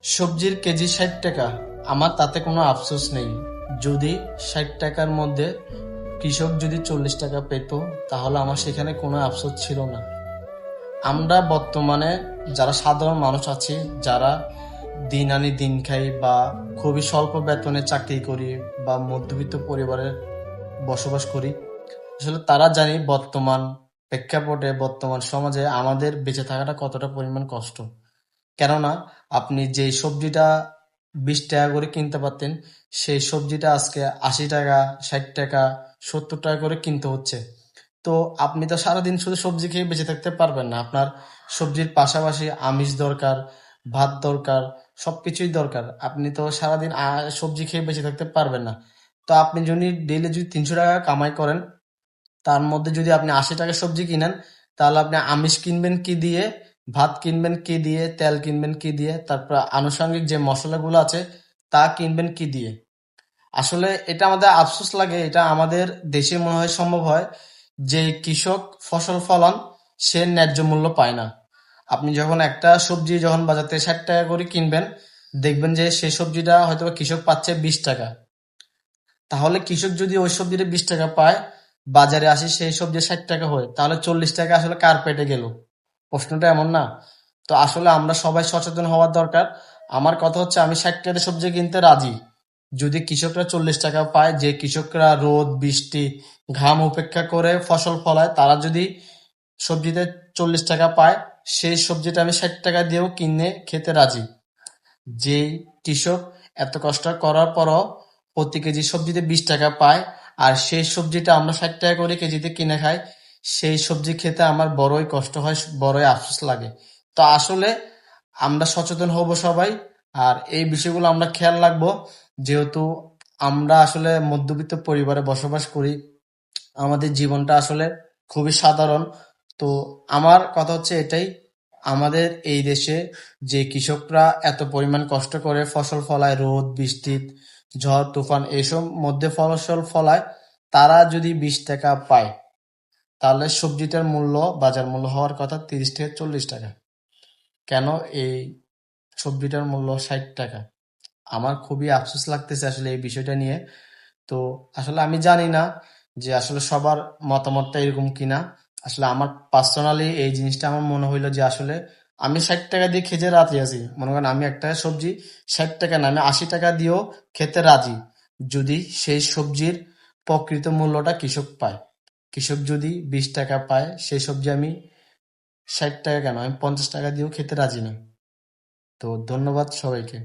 সবজির কেজি ৬০ টাকা। আমার তাতে কোনো আফসোস নেই। যদি ৬০ টাকার মধ্যে কৃষক যদি ৪০ টাকা পেত, তাহলে আমার সেখানে কোনো আফসোস ছিল না। আমরা বর্তমানে যারা সাধারণ মানুষ আছি, যারা দিন আনি দিন খাই বা খুবই স্বল্প বেতনে চাকরি করি বা মধ্যবিত্ত পরিবারের বসবাস করি, আসলে তারা জানি বর্তমান প্রেক্ষাপটে বর্তমান সমাজে আমাদের বেঁচে থাকাটা কতটা পরিমাণ কষ্ট। কেননা আপনি যে সবজিটা 20 টাকা করে কিনতে পারতেন, সেই সবজিটা আজকে 80 টাকা, 60 টাকা, 70 টাকা করে কিনতে হচ্ছে। তো আপনি তো সারাদিন শুধু সবজি খেয়ে বেঁচে থাকতে পারবেন না। আপনার সবজির পাশাপাশি আমিষ দরকার, ভাত দরকার, সবকিছুই দরকার। আপনি তো সারাদিন সবজি খেয়ে বেঁচে থাকতে পারবেন না। তো আপনি যদি ডেইলি যদি 300 টাকা কামাই করেন, তার মধ্যে যদি আপনি 80 টাকা সবজি কিনেন, তাহলে আপনি আমিষ কিনবেন কি দিয়ে, ভাত কিনবেন কি দিয়ে, তেল কিনবেন কি দিয়ে, তারপর আনুষঙ্গিক যে মশলাগুলো আছে তা কিনবেন কি দিয়ে। আসলে এটা আমাদের আফসোস লাগে, এটা আমাদের দেশে মনে হয় সম্ভব হয় যে কৃষক ফসল ফলান, সে ন্যায্য মূল্য পায় না। আপনি যখন একটা সবজি যখন বাজার থেকে 60 টাকা করে কিনবেন, দেখবেন যে সেই সবজিটা হয়তো বা কৃষক পাচ্ছে 20 টাকা। তাহলে কৃষক যদি ওই সবজিটা 20 টাকা পায়, বাজারে আসি সেই সবজি 60 টাকা হয়, তাহলে 40 টাকা আসলে কার পেটে গেল? প্রশ্নটা এমন না? তো আসলে আমরা সবাই সচেতন হওয়ার দরকার। আমার কথা হচ্ছে, আমি 60 টাকা সবজি কিনতে রাজি, যদি কৃষকরা 40 টাকা পায়। যে কৃষকরা রোদ বৃষ্টি ঘাম উপেক্ষা করে ফসল ফলায়, তারা যদি সবজিতে 40 টাকা পায়, সেই সবজিটা আমি 60 টাকা দিয়েও কিনে খেতে রাজি। যেই কৃষক এত কষ্ট করার পরও প্রতি কেজি সবজিতে 20 টাকা পায়, আর সেই সবজিটা আমরা 60 টাকা করে কেজিতে কিনে খাই, সেই সবজি খেতে আমার বড়ই কষ্ট হয়, বড়ই আফসোস লাগে। তো আসলে আমরা সচেতন হব সবাই, আর এই বিষয়গুলো আমরা খেয়াল রাখবো। যেহেতু আমরা আসলে মধ্যবিত্ত পরিবারে বসবাস করি, আমাদের জীবনটা আসলে খুবই সাধারণ। তো আমার কথা হচ্ছে এটাই, আমাদের এই দেশে যে কৃষকরা এত পরিমাণ কষ্ট করে ফসল ফলায়, রোদ বৃষ্টি ঝড় তুফান এইসব মধ্যে ফসল ফলায়, তারা যদি 20 টাকা পায়, তাহলে সবজিটার মূল্য, বাজার মূল্য হওয়ার কথা 30 থেকে 40 টাকা। কেন এই সবজিটার মূল্য 60 টাকা? আমার খুবই আফসোস লাগতেছে আসলে এই বিষয়টা নিয়ে। তো আসলে আমি জানি না যে আসলে সবার মতামতটা এরকম কিনা। আসলে আমার পার্সোনালি এই জিনিসটা আমার মনে হইলো যে আসলে আমি 60 টাকা দিয়ে খেতে রাজি আছি। মনে করেন আমি একটা সবজি 60 টাকা না, আমি 80 টাকা দিয়েও খেতে রাজি, যদি সেই সবজির প্রকৃত মূল্যটা কৃষক পায়। কৃষক যদি 20 টাকা পায়, সেই সবজি আমি 60 টাকা কেন, আমি 50 টাকা দিয়েও খেতে রাজি না। তো ধন্যবাদ সবাইকে।